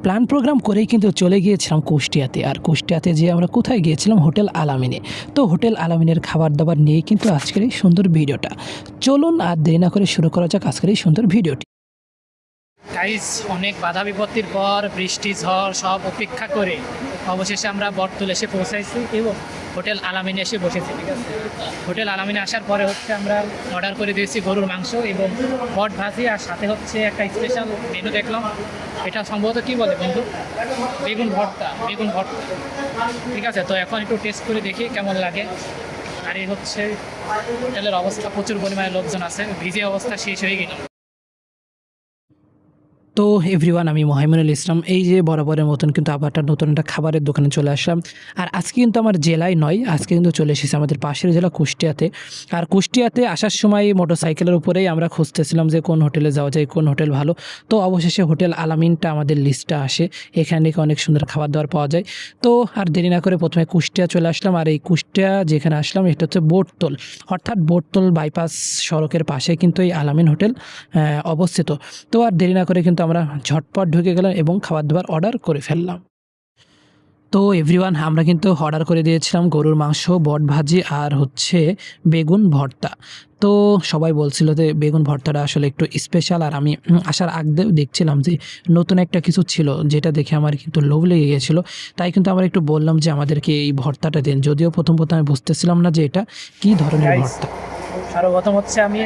Plan programme করেই কিন্তু চলে গিয়েছিলাম কুষ্টিয়াতে। আর কুষ্টিয়াতে যেয়ে আমরা কোথায় গিয়েছিলাম? হোটেল আলামিনে। তো হোটেল আলামিনের খাবার দাবার নিয়ে কিন্তু আজকের এই সুন্দর ভিডিওটা। চলুন আর দেরি না করে শুরু করা যাক আজকের এই সুন্দর ভিডিওটি। গাইস, অনেক বাধা বিপত্তির পর বৃষ্টি ঝড় সব উপেক্ষা করে অবশেষে আমরা বটতল এসে পৌঁছাইছি এবং হোটেল আলামিনে এসে বসেছি। ঠিক আছে, হোটেল আলামিনে আসার পরে আমরা অর্ডার করে দিয়েছি গরুর মাংস এবং বট ভাজি, আর সাথে একটা স্পেশাল মেনু দেখলাম। এটা সম্ভবত কি বলে বন্ধু? বেগুন ভর্তা। ঠিক আছে, তো এখন একটু টেস্ট করে দেখি কেমন লাগে। আর এই হোটেলের অবস্থা, প্রচুর পরিমাণে লোকজন আছে, ভিজে অবস্থা শেষ হয়ে গেল। তো এভরিওয়ান, আমি মোহাইমিনুল ইসলাম। এই যে বরাবরের মতন কিন্তু আবার নতুন একটা খাবারের দোকানে চলে আসলাম। আর আজকে কিন্তু আমার জেলায় নয়, আজকে কিন্তু চলে এসেছি আমাদের পাশের জেলা কুষ্টিয়াতে। আর কুষ্টিয়াতে আসার সময় মোটরসাইকেলের উপরেই আমরা খুঁজতেছিলাম যে কোন হোটেলে যাওয়া যায়, কোন হোটেল ভালো। তো অবশেষে হোটেল আলামিনটা আমাদের লিস্টে আসে। এখানে অনেক সুন্দর খাবার দাবার পাওয়া যায়। তো আর দেরি না করে প্রথমে কুষ্টিয়া চলে আসলাম। আর এই কুষ্টিয়া যেখানে আসলাম এটা হচ্ছে বোটতল, অর্থাৎ বোটতল বাইপাস সড়কের পাশে কিন্তু এই আলামিন হোটেল অবস্থিত। তো আর দেরি না করে কিন্তু আমরা ঝটপট ঢুকে গেলাম এবং খাবার দাবার অর্ডার করে ফেললাম। তো এভরিওয়ান, আমরা কিন্তু অর্ডার করে দিয়েছিলাম গরুর মাংস, বট ভাজি আর বেগুন ভর্তা। তো সবাই বলছিল যে বেগুন ভর্তাটা আসলে একটু স্পেশাল। আর আমি আসার আগেও দেখছিলাম যে নতুন একটা কিছু ছিল, যেটা দেখে আমার কিন্তু লোভ লেগে গিয়েছিলো। তাই কিন্তু আমরা একটু বললাম যে আমাদেরকে এই ভর্তাটা দিন, যদিও প্রথম আমি বুঝতেছিলাম না যে এটা কী ধরনের ভর্তা। সর্বপ্রথম আমি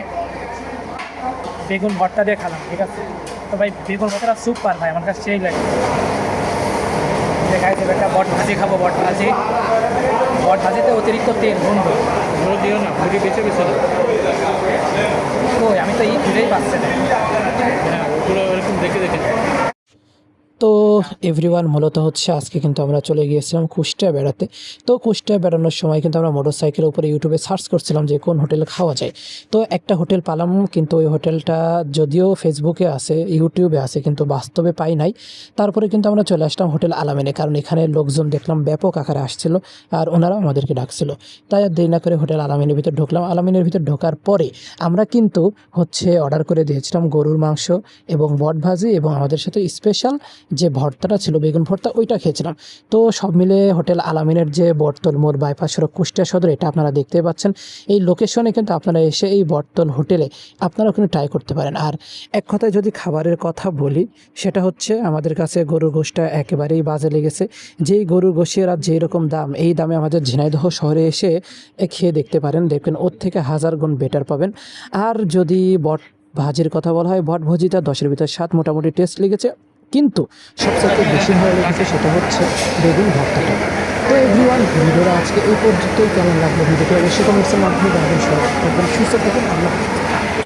বেগুন ভর্তা দিয়ে খেলাম। ঠিক আছে, তো ভাই বেগুন ভর্তাটা সুপার ভাই, আমার কাছে সেই লাগে। একটা বট ভাজি খাবো। বট ভাজিতে অতিরিক্ত তেল, বন্ধু ধরে দিও না, মুরগি বেছে বেছে। তো আমি তো এই খুঁজেই পাচ্ছি না। হ্যাঁ, ওগুলো এরকম দেখে তো এভরিওয়ান, মূলত আজকে কিন্তু আমরা চলে গিয়েছিলাম কুষ্টিয়া বেড়াতে। তো কুষ্টিয়া বেড়ানোর সময় কিন্তু আমরা মোটরসাইকেলের উপরে ইউটিউবে সার্চ করছিলাম যে কোন হোটেলে খাওয়া যায়। তো একটা হোটেল পেলাম, কিন্তু ওই হোটেলটা যদিও ফেসবুকে আছে, ইউটিউবে আছে, কিন্তু বাস্তবে পাই নাই। তারপরে কিন্তু আমরা চলে আসলাম হোটেল আলামিনে, কারণ এখানে লোকজন দেখলাম ব্যাপক আকারে আসছিল আর ওনারাও আমাদেরকে ডাকছিল। তাই আর দেরি না করে হোটেল আলামিনের ভিতর ঢুকলাম। আলামিনের ভিতর ঢোকার পরে আমরা কিন্তু অর্ডার করে দিয়েছিলাম গরুর মাংস এবং বট ভাজি, এবং আমাদের সাথে স্পেশাল যে ভর্তাটা ছিল বেগুন ভর্তা, ওইটা খেয়েছিলাম। তো সব মিলে হোটেল আলামিনের যে বটতল মোড় বাইপাস সড়ক কুষ্টিয়া সদর, এটা আপনারা দেখতে পাচ্ছেন। এই লোকেশনে কিন্তু আপনারা এসে এই বটতল হোটেলে আপনারাও কিন্তু ট্রাই করতে পারেন। আর এক কথায় যদি খাবারের কথা বলি, সেটা আমাদের কাছে গরুর গোশটা একেবারেই বাজে লেগেছে। যেই গরুর গোশের আর যেই রকম দাম, এই দামে আমাদের ঝিনাইদহ শহরে এসে খেয়ে দেখতে পারেন, দেখবেন ওর থেকে 1000 গুণ বেটার পাবেন। আর যদি বট ভাজির কথা বলা হয়, বট ভাজিটা 10-এর ভিতর 7 মোটামুটি টেস্ট লেগেছে। কিন্তু সবচেয়ে বেশি ভালো লেগেছে সেটা বেগুন ভর্তাটা। তো এভরিওয়ান, ভিডিওটা আজকে এই পর্যন্তই। কেমন লাগলো ভিডিওটি অবশ্যই কমেন্টসের মাধ্যমে জানাবেন। সবাই সুস্থ থাকুন। আল্লাহ হাফেজ।